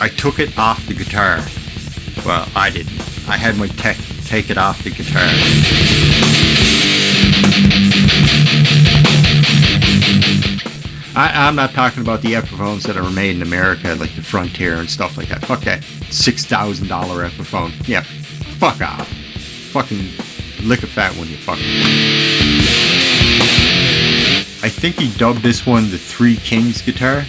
I took it off the guitar. Well, I didn't. I had my tech take it off the guitar. I'm not talking about the Epiphones that are made in America, like the Frontier and stuff like that. Fuck that $6,000 Epiphone. Yeah, fuck off. Fucking lick a fat one, you fucking. I think he dubbed this one the Three Kings guitar.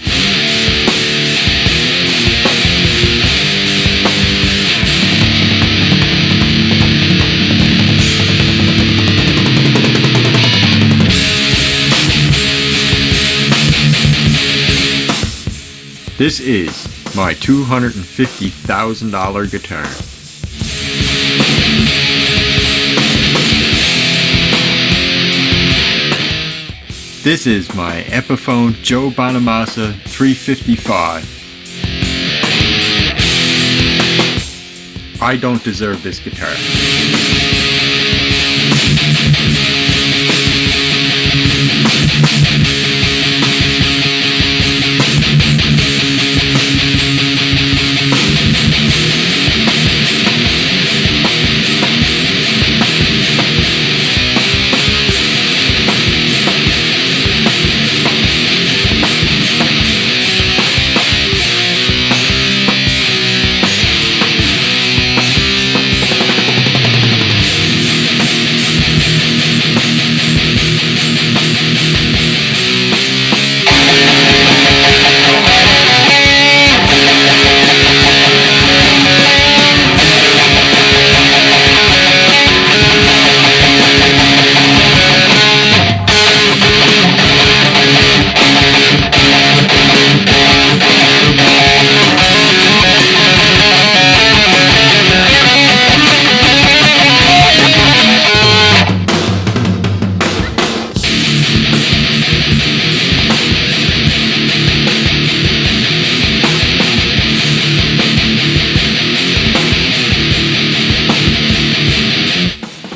This is my $250,000 guitar. This is my Epiphone Joe Bonamassa 355. I don't deserve this guitar.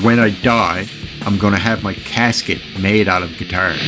When I die, I'm gonna have my casket made out of guitars.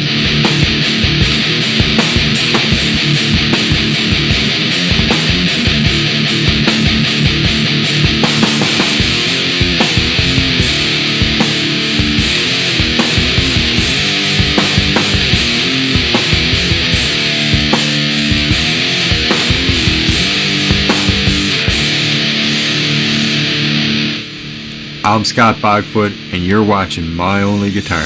I'm Scott Bogfoot, and you're watching My Only Guitar.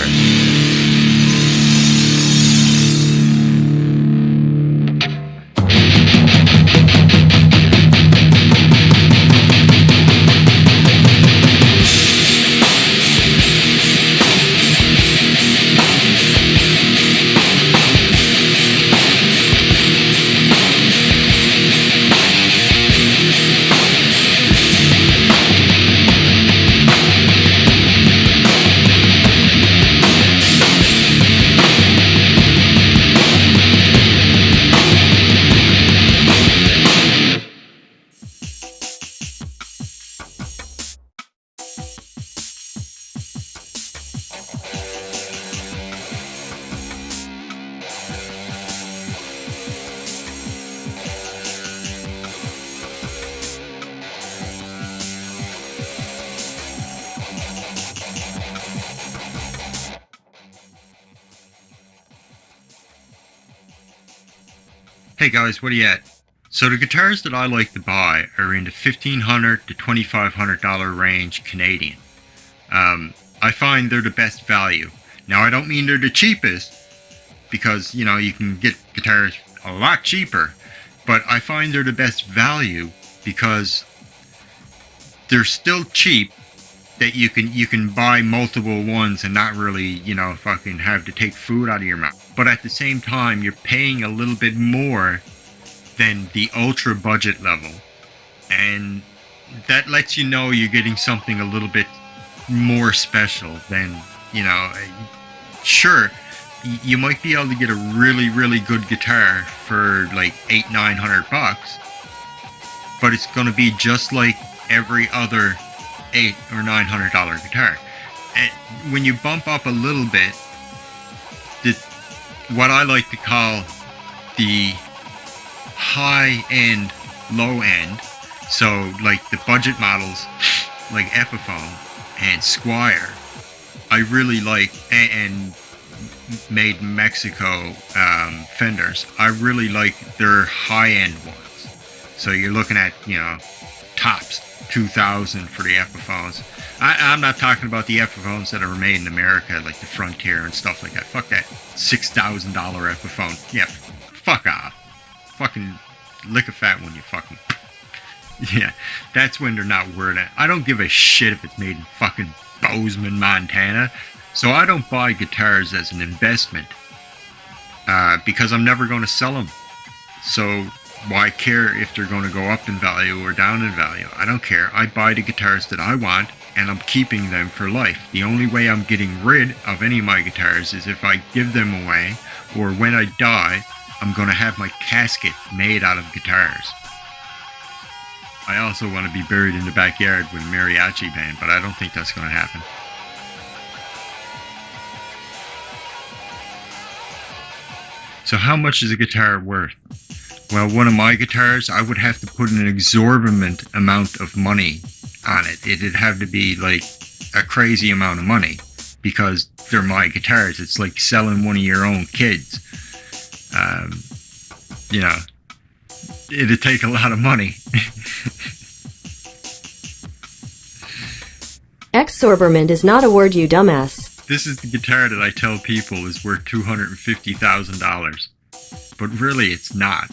Hey guys, what are you at? So the guitars that I like to buy are in the $1,500 to $2,500 range Canadian. I find they're the best value. Now I don't mean they're the cheapest, because you know you can get guitars a lot cheaper, but I find they're the best value because they're still cheap, that you can buy multiple ones and not really, you know, fucking have to take food out of your mouth. But at the same time, you're paying a little bit more than the ultra budget level. And that lets you know you're getting something a little bit more special than, you know, sure, you might be able to get a really, really good guitar for like $800-900, but it's going to be just like every other $800 or $900 guitar. And when you bump up a little bit, what I like to call the high-end low end. So like the budget models like Epiphone and Squire, I really like, and made in Mexico Fenders. I really like their high end ones. So you're looking at, tops 2,000 for the Epiphones. I'm not talking about the Epiphones that are made in America, like the Frontier and stuff like that. Fuck that $6,000 Epiphone. Yeah, fuck off. Fucking lick a fat one, you fucking. Yeah, that's when they're not worth it. I don't give a shit if it's made in fucking Bozeman, Montana. So I don't buy guitars as an investment because I'm never going to sell them. So why care if they're going to go up in value or down in value? I don't care. I buy the guitars that I want and I'm keeping them for life. The only way I'm getting rid of any of my guitars is if I give them away, or when I die, I'm going to have my casket made out of guitars. I also want to be buried in the backyard with a mariachi band, but I don't think that's going to happen. So how much is a guitar worth? Well, one of my guitars, I would have to put an exorbitant amount of money on it. It'd have to be like a crazy amount of money because they're my guitars. It's like selling one of your own kids. It'd take a lot of money. Exorbitant is not a word, you dumbass. This is the guitar that I tell people is worth $250,000. But really, it's not.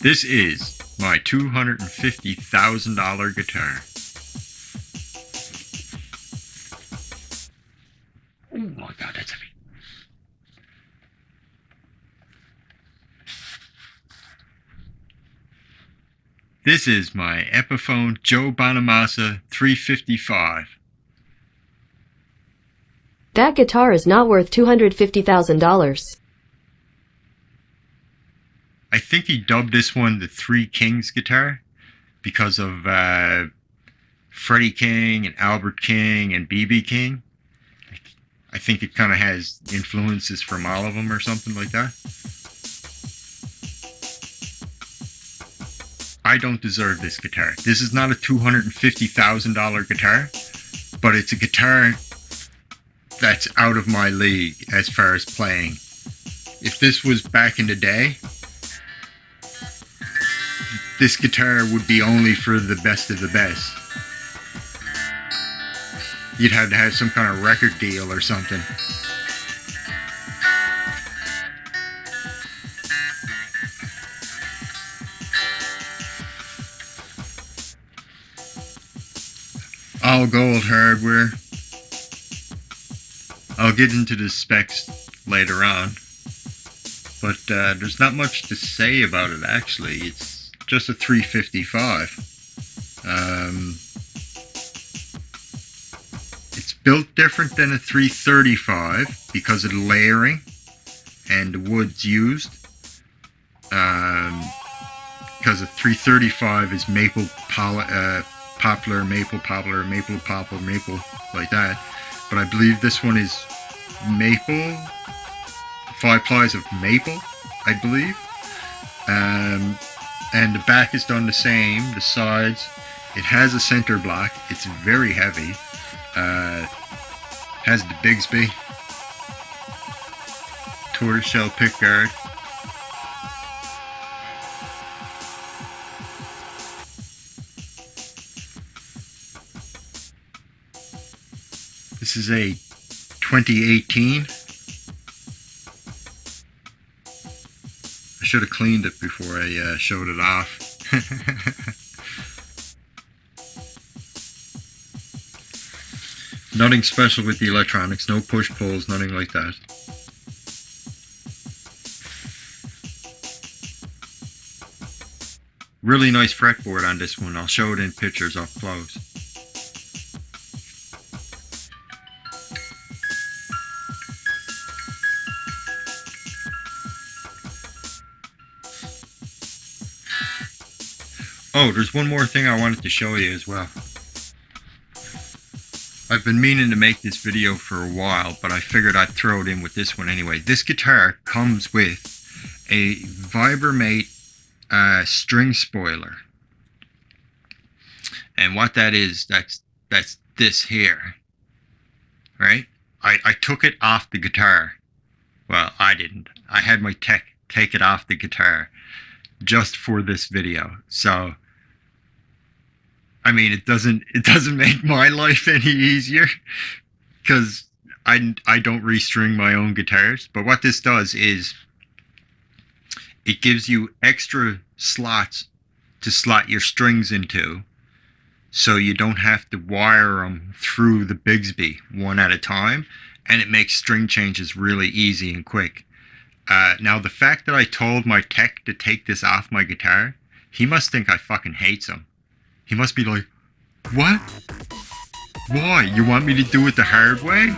This is my $250,000 guitar. Oh my god, that's heavy. This is my Epiphone Joe Bonamassa 355. That guitar is not worth $250,000. I think he dubbed this one the Three Kings guitar because of Freddie King and Albert King and B.B. King. I think it kind of has influences from all of them or something like that. I don't deserve this guitar. This is not a $250,000 guitar, but it's a guitar that's out of my league as far as playing. If this was back in the day, this guitar would be only for the best of the best. You'd have to have some kind of record deal or something. All gold hardware. I'll get into the specs later on, but there's not much to say about it actually. It's just a 355. It's built different than a 335 because of the layering and the woods used. Because a 335 is poplar, maple, poplar, maple, poplar, maple, like that. But I believe this one is maple, 5 plies of maple, I believe. And the back is done the same, the sides. It has a center block. It's very heavy. Has the Bigsby tortoiseshell pickguard. This is a 2018. I should have cleaned it before I showed it off. Nothing special with the electronics, no push pulls, nothing like that. Really nice fretboard on this one. I'll show it in pictures up close. Oh, there's one more thing I wanted to show you as well. I've been meaning to make this video for a while, but I figured I'd throw it in with this one anyway. This guitar comes with a Vibromate string spoiler. And what that is, that's this here, right? I took it off the guitar. Well, I didn't. I had my tech take it off the guitar just for this video. So, I mean, it doesn't make my life any easier because I don't restring my own guitars. But what this does is it gives you extra slots to slot your strings into, so you don't have to wire them through the Bigsby one at a time, and it makes string changes really easy and quick. Now, the fact that I told my tech to take this off my guitar, he must think I fucking hate him. He must be like, what? Why? You want me to do it the hard way?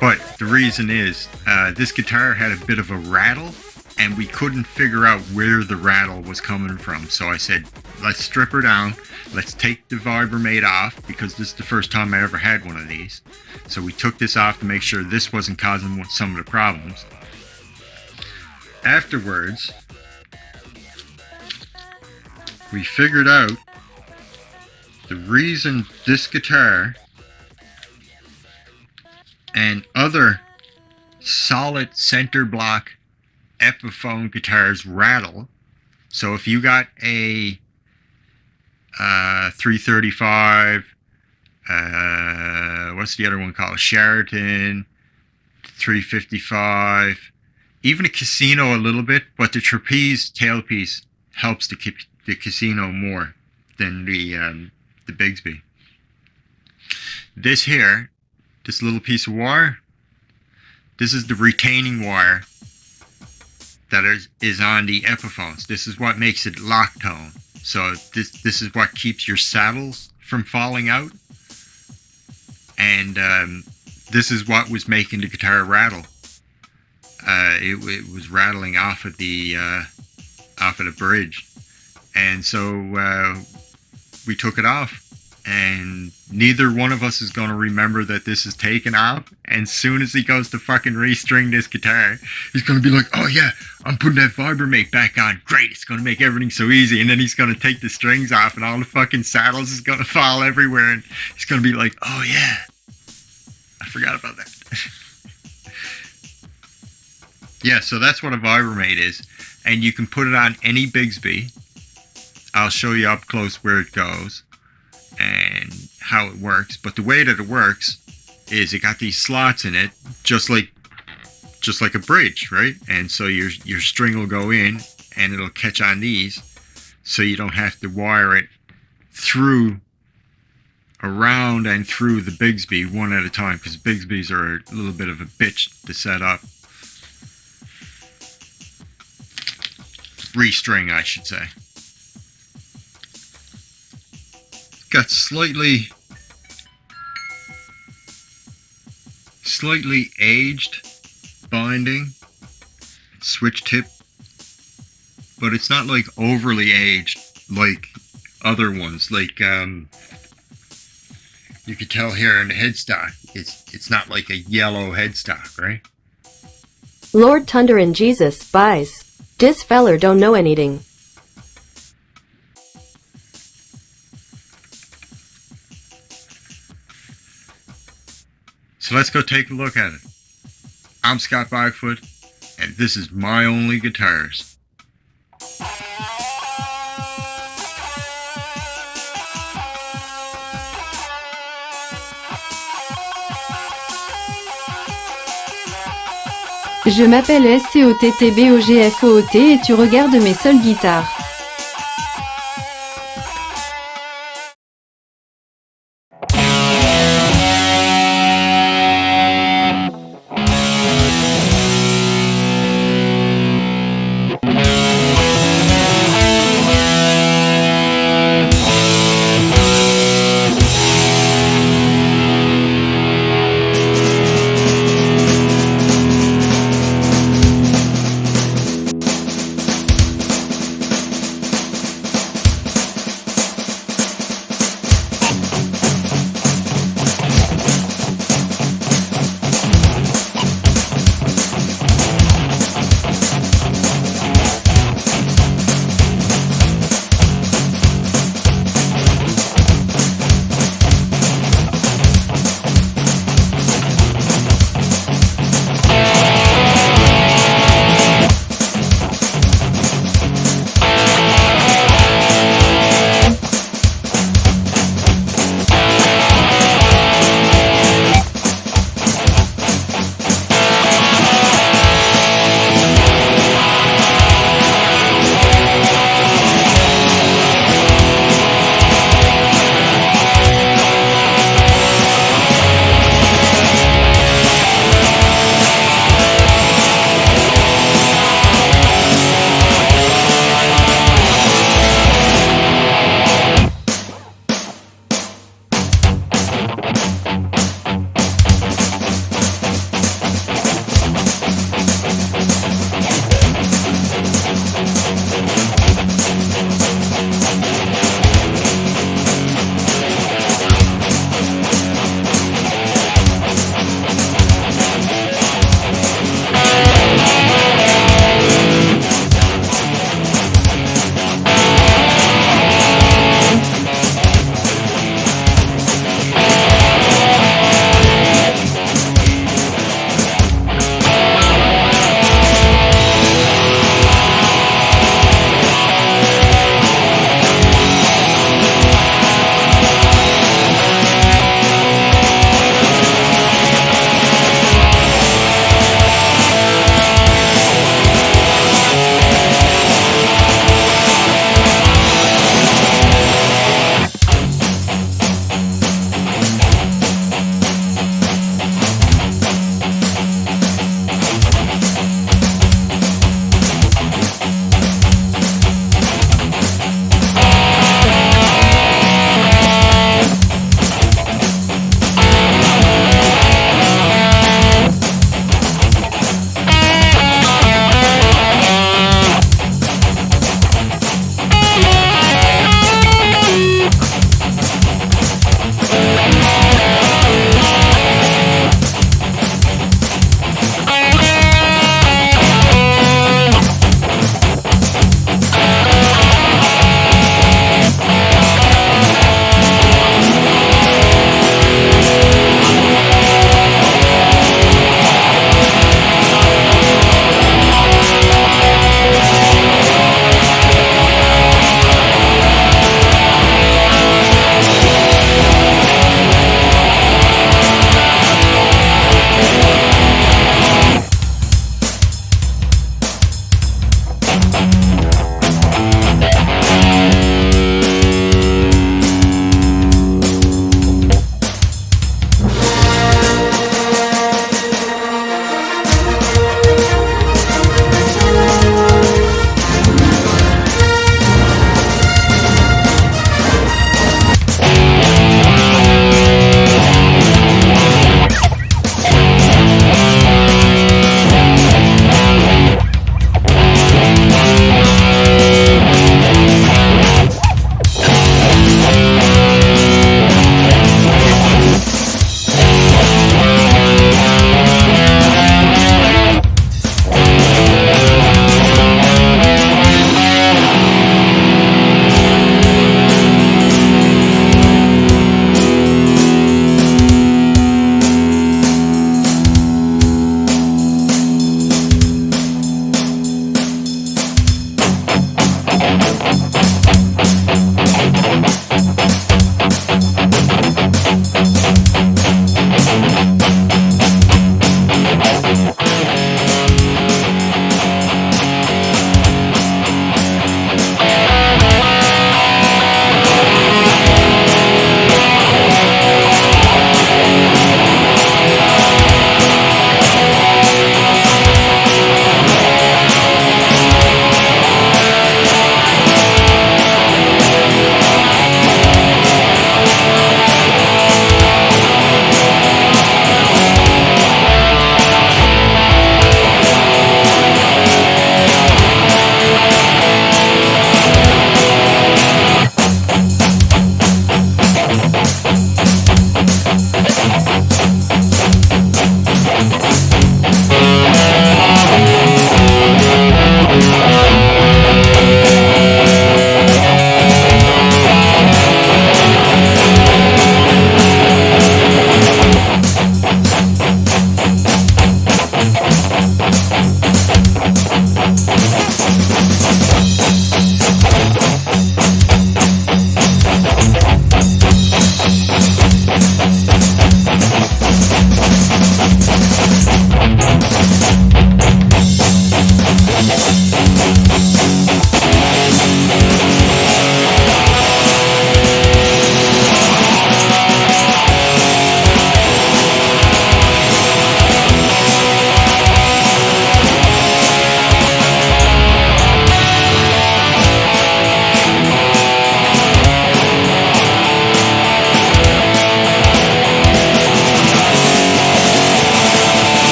But the reason is, this guitar had a bit of a rattle, and we couldn't figure out where the rattle was coming from. So I said, let's strip her down. Let's take the Vibromate off, because this is the first time I ever had one of these. So we took this off to make sure this wasn't causing some of the problems. Afterwards, we figured out the reason this guitar and other solid center block Epiphone guitars rattle. So if you got a 335, what's the other one called? Sheraton, 355, even a Casino a little bit, but the trapeze tailpiece helps to keep the Casino more than the Bigsby. This here, this little piece of wire, this is the retaining wire that is on the Epiphones. This is what makes it lock tone. So this is what keeps your saddles from falling out, and this is what was making the guitar rattle. It was rattling off of the bridge, and so we took it off. And neither one of us is going to remember that this is taken off. And soon as he goes to fucking restring this guitar, he's going to be like, oh yeah, I'm putting that Vibromate back on. Great, it's going to make everything so easy. And then he's going to take the strings off and all the fucking saddles is going to fall everywhere. And he's going to be like, oh yeah, I forgot about that. Yeah, so that's what a Vibromate is. And you can put it on any Bigsby. I'll show you up close where it goes and how it works. But the way that it works is it got these slots in it, just like a bridge, right? And so your string will go in and it'll catch on these, so you don't have to wire it through, around and through the Bigsby one at a time, because Bigsbys are a little bit of a bitch to set up. Restring, I should say. Got slightly aged binding, switch tip, but it's not like overly aged like other ones. Like you could tell here in the headstock, it's not like a yellow headstock, right? Lord Thunder and Jesus buys. Dis feller don't know anything. So let's go take a look at it. I'm Scott Bogfoot, and this is My Only Guitars. Je m'appelle SCOTTBOGFOOL et tu regardes mes seules guitares.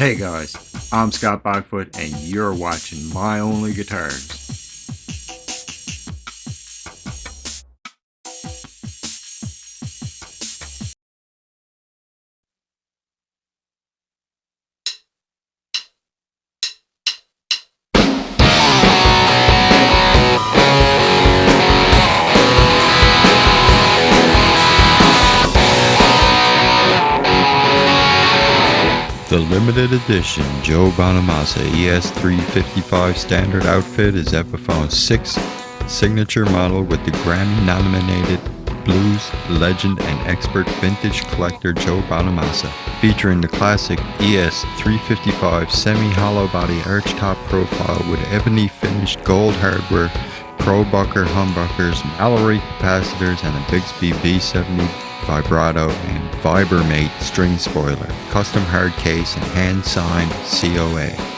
Hey guys, I'm SCOTTBOGFOOL and you're watching My Only Guitars. The limited edition Joe Bonamassa ES355 standard outfit is Epiphone's 6th signature model with the Grammy-nominated blues legend and expert vintage collector Joe Bonamassa, featuring the classic ES355 semi-hollow body archtop profile with ebony finished gold hardware, Pro-Bucker humbuckers, Mallory capacitors, and a Bigsby V70 vibrato and Vibermate string spoiler, custom hard case, and hand-signed COA.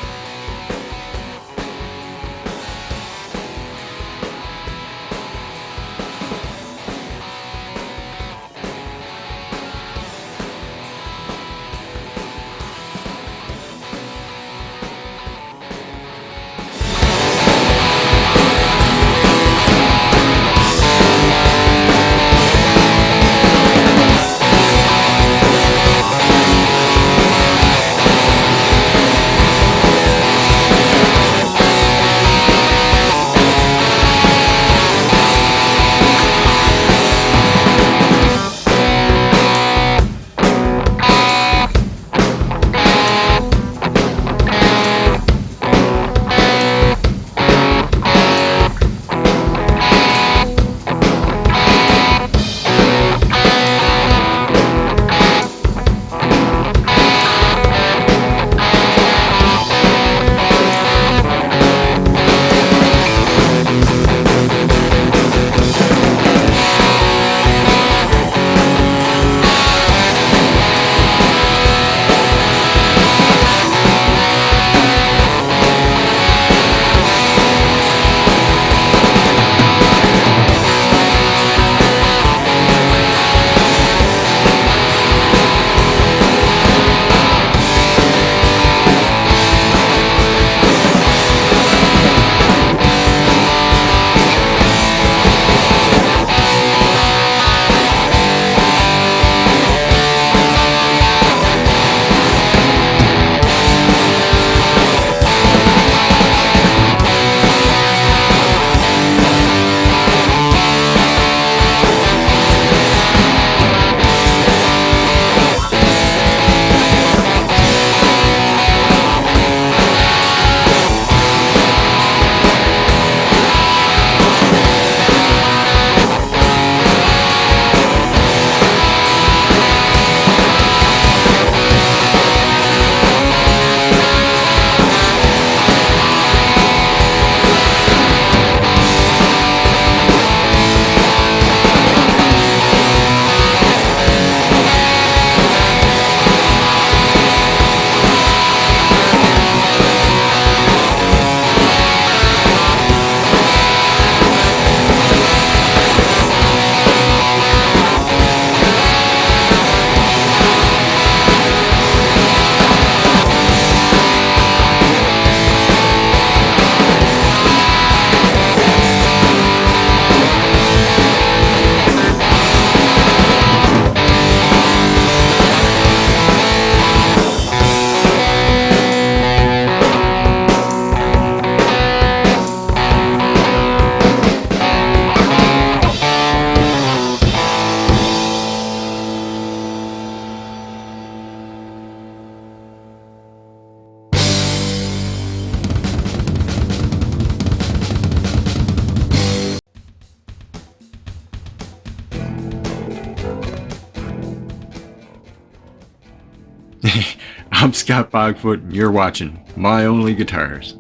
I'm SCOTTBOGFOOL and you're watching My Only Guitars.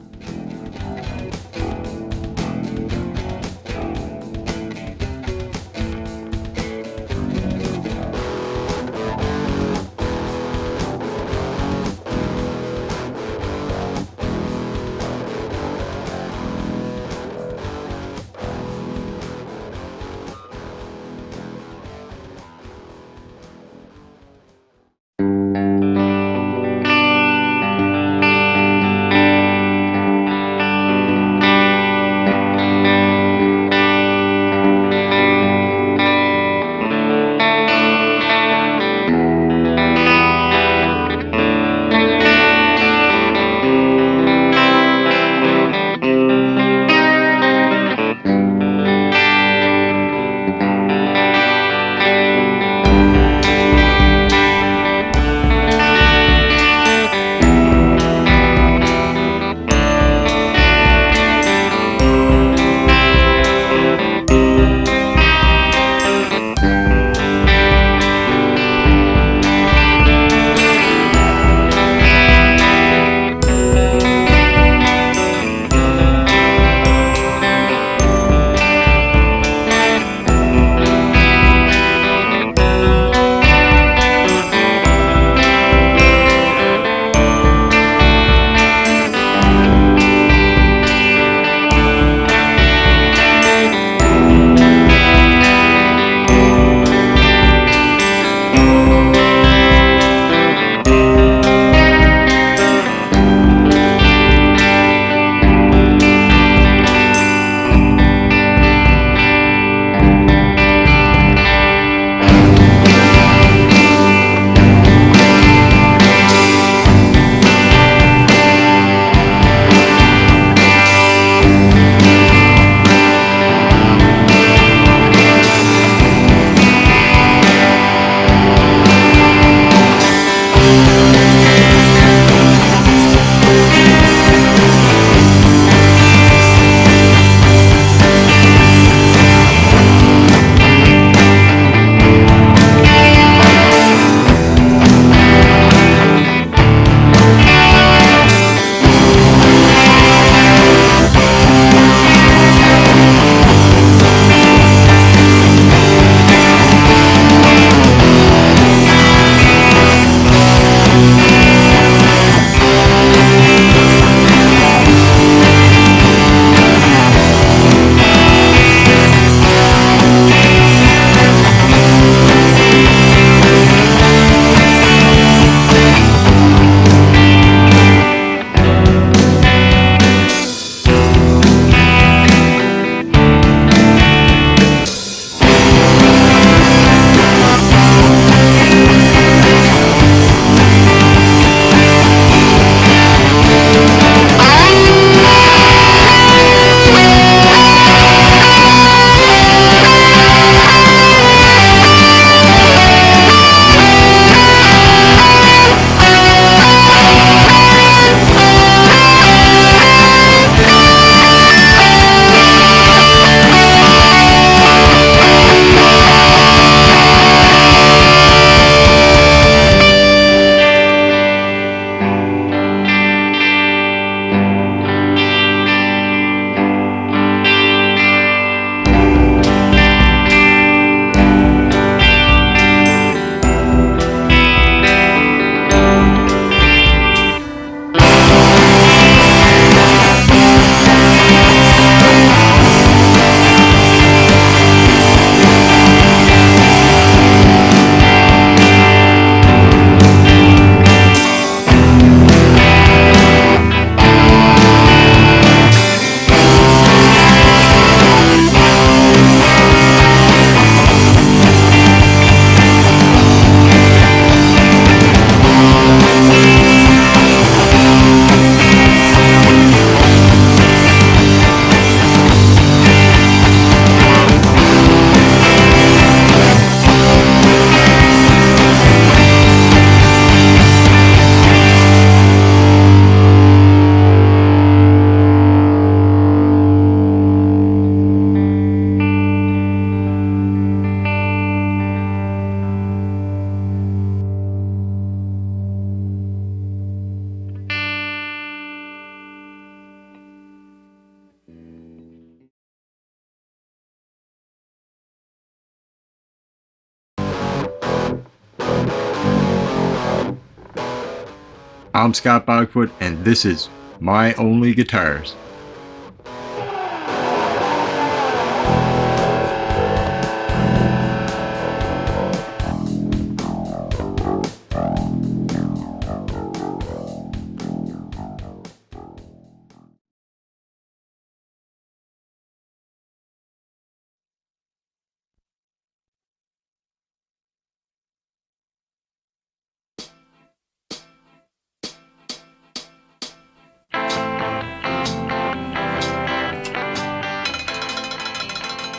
I'm Scott Bogfoot, and this is My Only Guitars.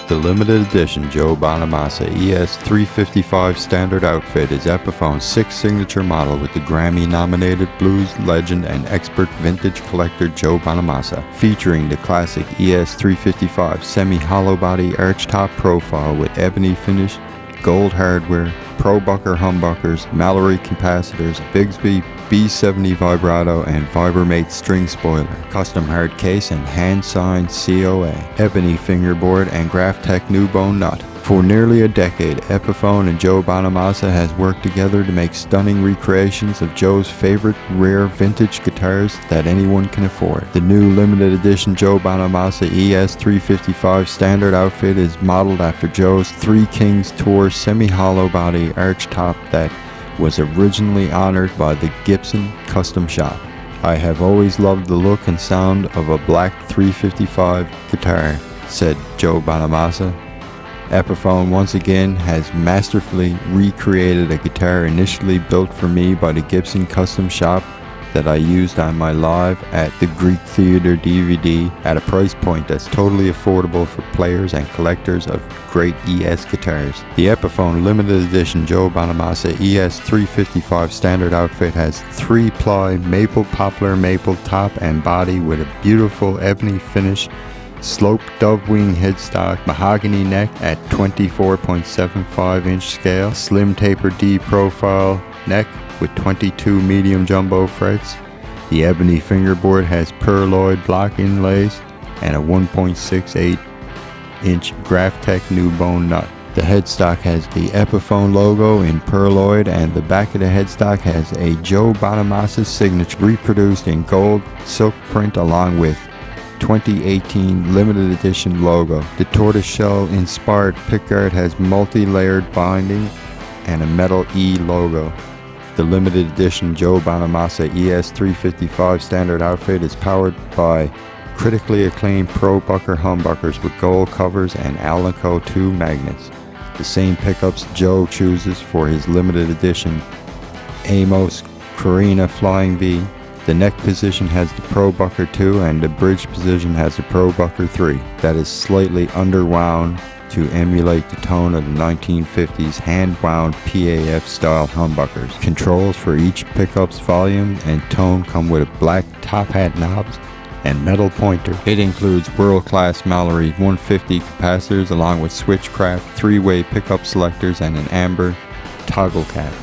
The limited edition Joe Bonamassa ES355 standard outfit is Epiphone's 6th signature model with the Grammy-nominated blues legend and expert vintage collector Joe Bonamassa, featuring the classic ES355 semi-hollow body archtop profile with ebony finish, gold hardware, ProBucker humbuckers, Mallory capacitors, Bigsby B70 vibrato, and Vibermate string spoiler, custom hard case and hand-signed COA, ebony fingerboard, and Graphtec new bone nut. For nearly a decade, Epiphone and Joe Bonamassa has worked together to make stunning recreations of Joe's favorite rare vintage guitars that anyone can afford. The new limited edition Joe Bonamassa ES355 standard outfit is modeled after Joe's Three Kings Tour semi-hollow body archtop that was originally honored by the Gibson Custom Shop. I have always loved the look and sound of a black 355 guitar, said Joe Bonamassa. Epiphone once again has masterfully recreated a guitar initially built for me by the Gibson Custom Shop that I used on my Live at the Greek Theater DVD at a price point that's totally affordable for players and collectors of great ES guitars. The Epiphone limited edition Joe Bonamassa ES355 standard outfit has 3-ply maple poplar maple top and body with a beautiful ebony finish, sloped dove wing headstock, mahogany neck at 24.75 inch scale, slim taper D profile neck with 22 medium jumbo frets. The ebony fingerboard has pearloid block inlays and a 1.68 inch Graphtec new bone nut. The headstock has the Epiphone logo in pearloid, and the back of the headstock has a Joe Bonamassa signature reproduced in gold silk print along with 2018 limited edition logo. The tortoiseshell inspired pickguard has multi-layered binding and a metal E logo. The limited edition Joe Bonamassa ES355 standard outfit is powered by critically acclaimed ProBucker humbuckers with gold covers and Alnico 2 magnets. The same pickups Joe chooses for his limited edition Amos Carina Flying V. The neck position has the ProBucker 2 and the bridge position has the ProBucker 3 that is slightly underwound to emulate the tone of the 1950s hand-wound PAF style humbuckers. Controls for each pickup's volume and tone come with a black top hat knobs and metal pointer. It includes world-class Mallory 150 capacitors along with Switchcraft 3-way pickup selectors and an amber toggle cap.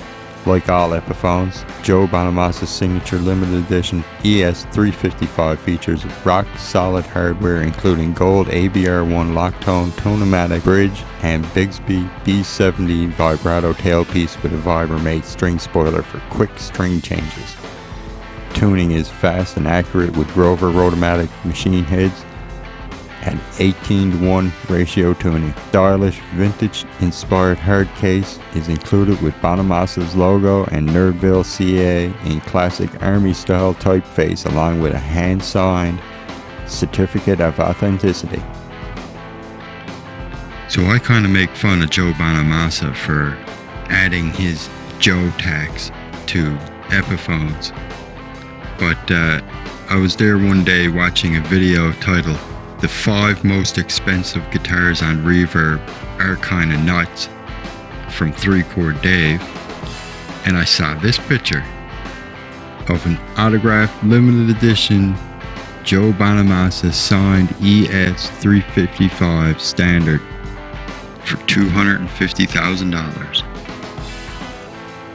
Like all Epiphones, Joe Bonamassa's signature limited edition ES355 features rock-solid hardware including gold ABR1 Locktone Tonomatic bridge and Bigsby B70 vibrato tailpiece with a Vibermate string spoiler for quick string changes. Tuning is fast and accurate with Grover Rotomatic machine heads and 18:1 ratio tuning. Stylish, vintage-inspired hard case is included with Bonamassa's logo and Nerdville CA in classic Army-style typeface along with a hand-signed certificate of authenticity. So I kind of make fun of Joe Bonamassa for adding his Joe tax to Epiphones. But I was there one day watching a video titled "The 5 Most Expensive Guitars on Reverb Are Kinda Nuts" from 3-Chord Dave, and I saw this picture of an autographed limited edition Joe Bonamassa signed ES355 standard for $250,000.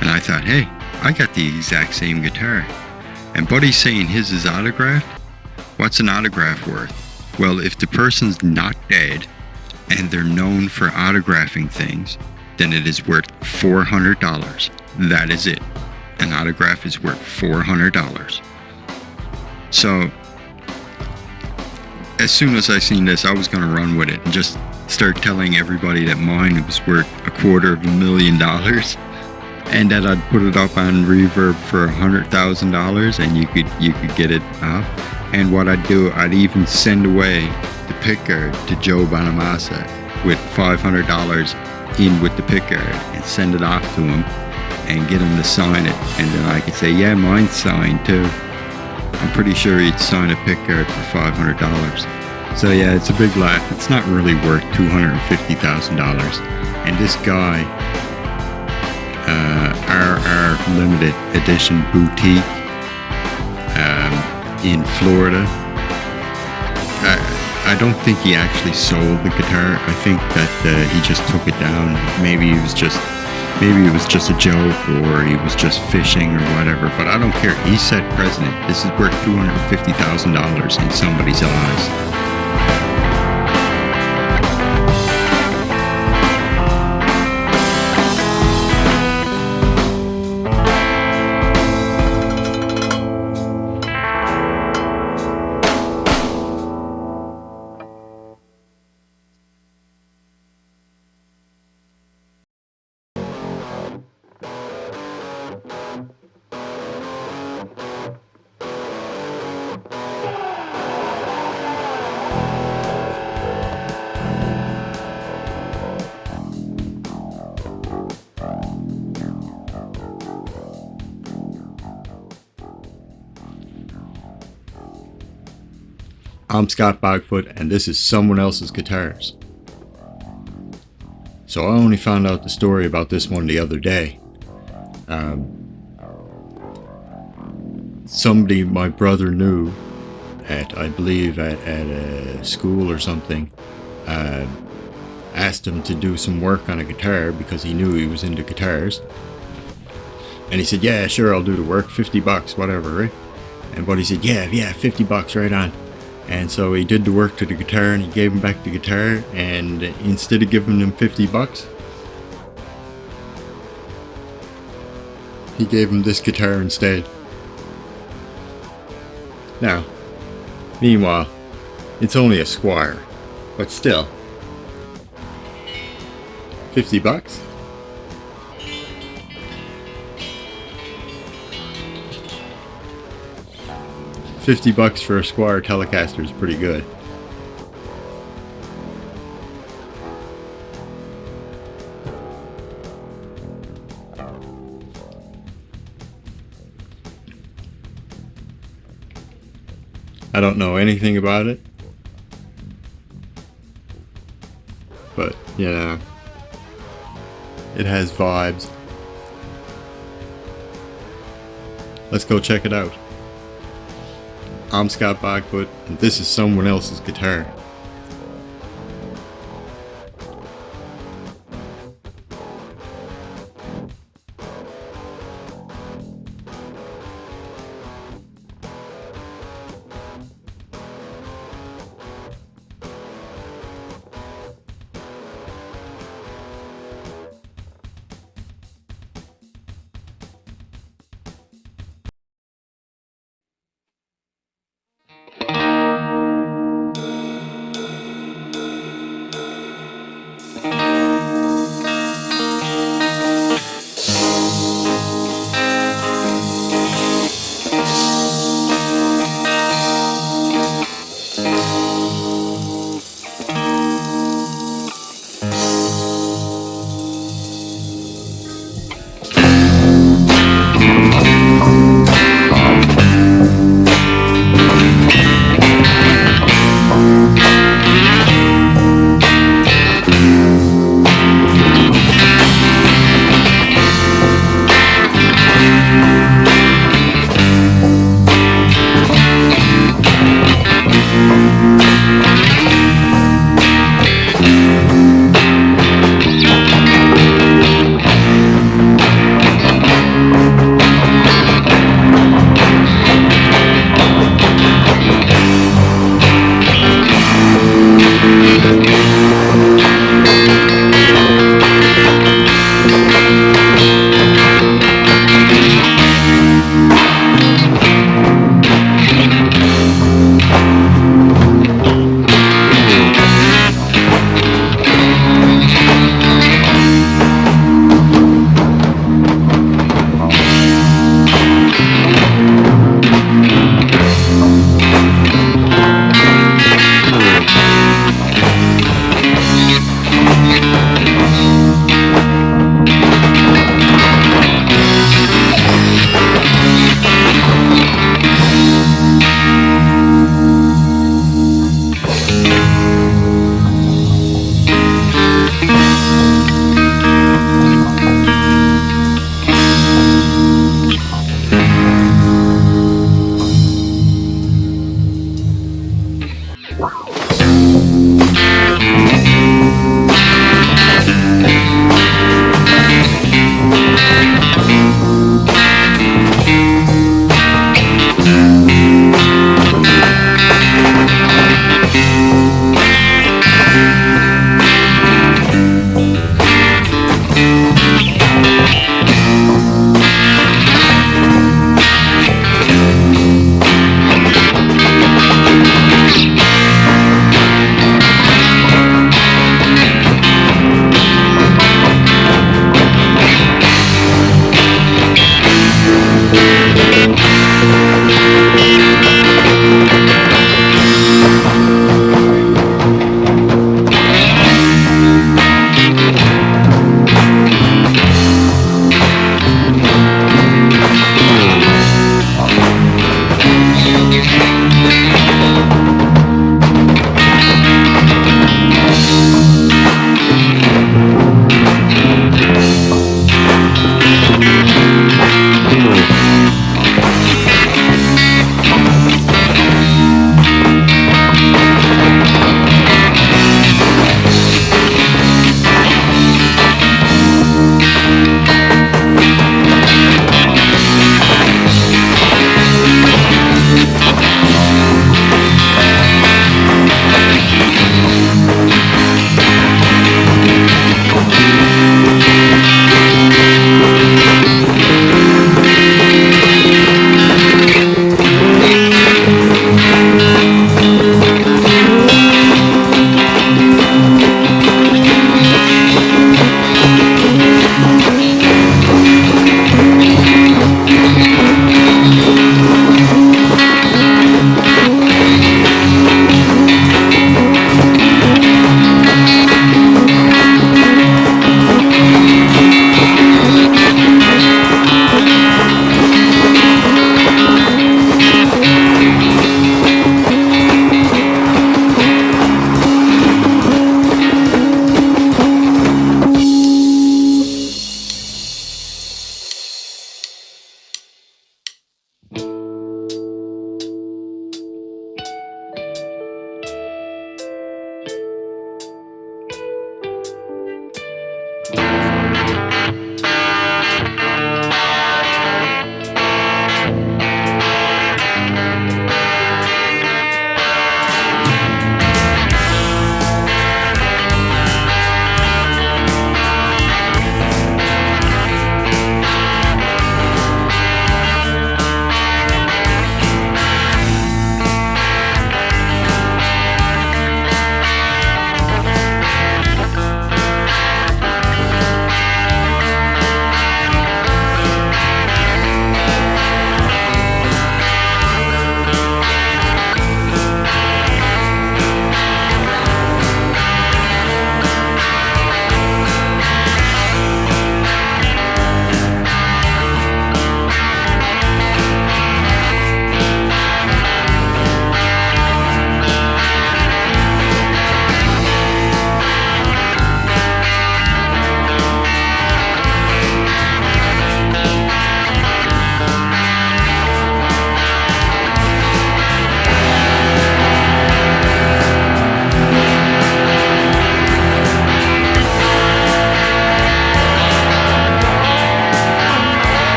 And I thought, hey, I got the exact same guitar. And Buddy's saying his is autographed? What's an autograph worth? Well, if the person's not dead and they're known for autographing things, then it is worth $400. That is it. an autograph is worth $400. So as soon as I seen this, I was going to run with it and just start telling everybody that mine was worth $250,000 and that I'd put it up on Reverb for $100,000 and you could get it off. And what I'd do, I'd even send away the pickguard to Joe Bonamassa with $500 in with the pickguard and send it off to him and get him to sign it. And then I could say, yeah, mine's signed too. I'm pretty sure he'd sign a pickguard for $500. So yeah, it's a big laugh. It's not really worth $250,000. And this guy, our limited edition boutique in Florida, I don't think he actually sold the guitar. I think that he just took it down. Maybe it was just a joke, or he was just fishing or whatever. But I don't care. He said, "President, this is worth $250,000 in somebody's eyes." I'm Scott Bogfoot, and this is someone else's guitars. So I only found out the story about this one the other day. Somebody my brother knew at, I believe, at a school or something, asked him to do some work on a guitar because he knew he was into guitars. And he said, yeah, sure, I'll do the work, $50, whatever, right? And Buddy said, yeah, $50, right on. And so he did the work to the guitar, and he gave him back the guitar, and instead of giving him $50, he gave him this guitar instead. Now, meanwhile, it's only a Squire, but still, $50? $50 for a Squire Telecaster is pretty good. I don't know anything about it, but you know, it has vibes. Let's go check it out. I'm Scott Bogfoot, and this is someone else's guitar.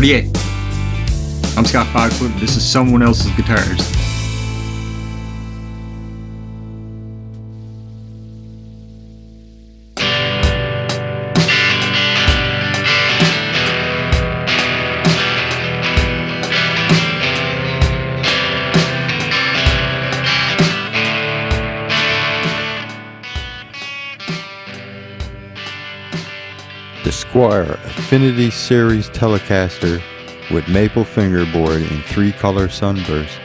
But yeah, I'm Scott Bogfoot, and this is someone else's guitars. The Squier Affinity Series Telecaster with maple fingerboard in 3-color sunburst.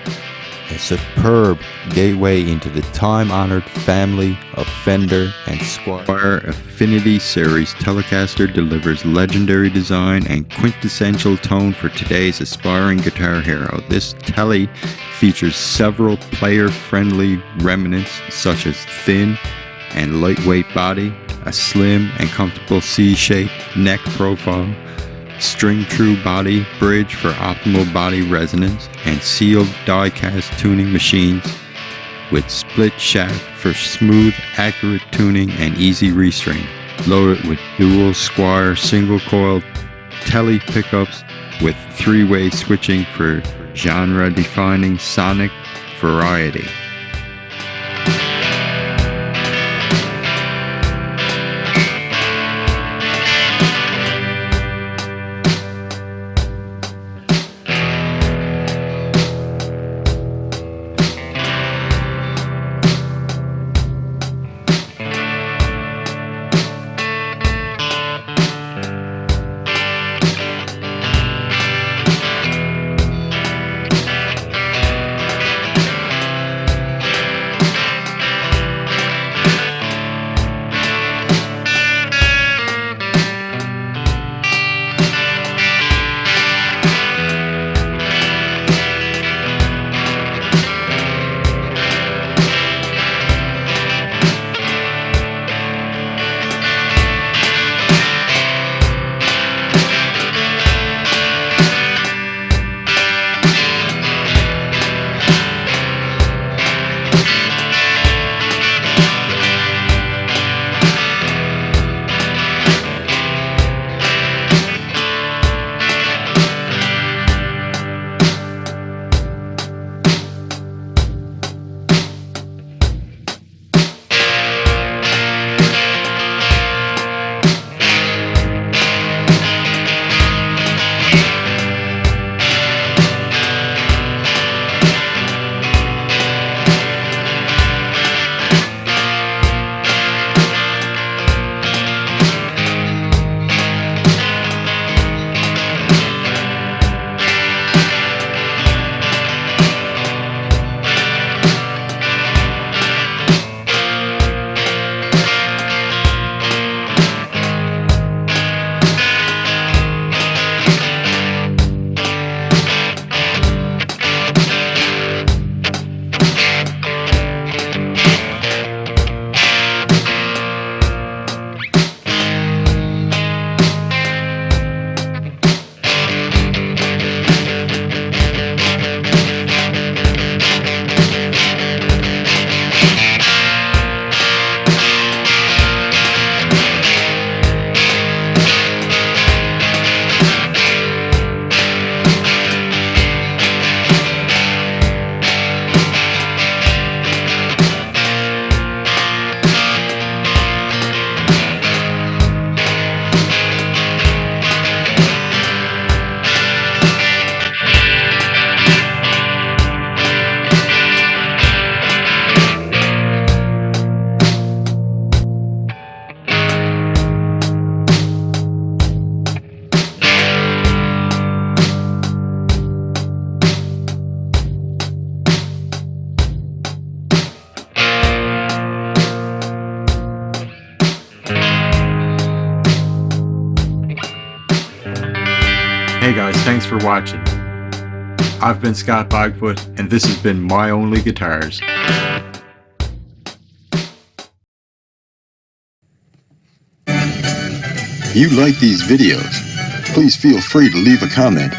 A superb gateway into the time-honored family of Fender and Squier Affinity Series Telecaster delivers legendary design and quintessential tone for today's aspiring guitar hero. This Tele features several player-friendly remnants such as thin and lightweight body, a slim and comfortable C-shaped neck profile, string-true body bridge for optimal body resonance, and sealed die-cast tuning machines with split shaft for smooth, accurate tuning and easy restraint. Loaded with dual Squier single-coil Tele pickups with 3-way switching for genre-defining sonic variety. Hey guys, thanks for watching. I've been Scott Bogfoot, and this has been My Only Guitars. If you like these videos, please feel free to leave a comment.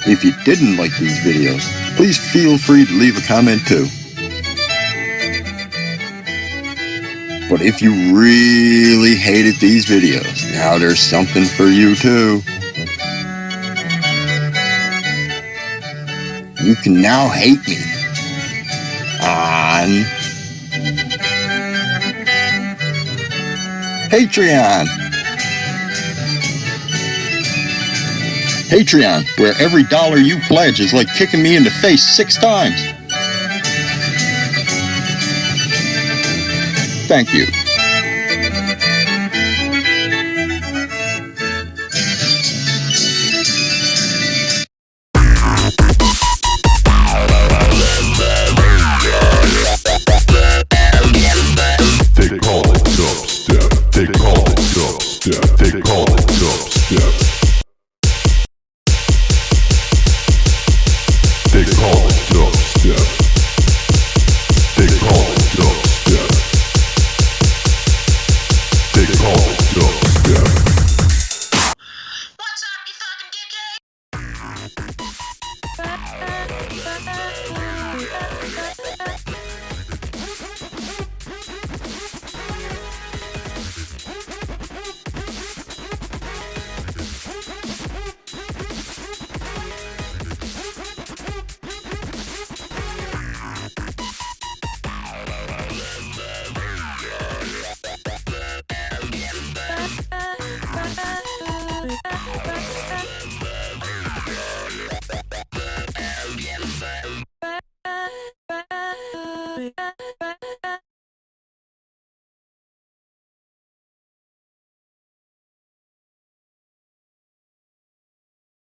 If you didn't like these videos, please feel free to leave a comment too. But if you really hated these videos, now there's something for you too. You can now hate me on Patreon. Patreon, where every dollar you pledge is like kicking me in the face 6 times. Thank you. They call it dubstep. They call it dubstep. They call it dubstep. They call it dubstep. They call it dubstep. They call it dubstep. What's up, you fucking dickhead?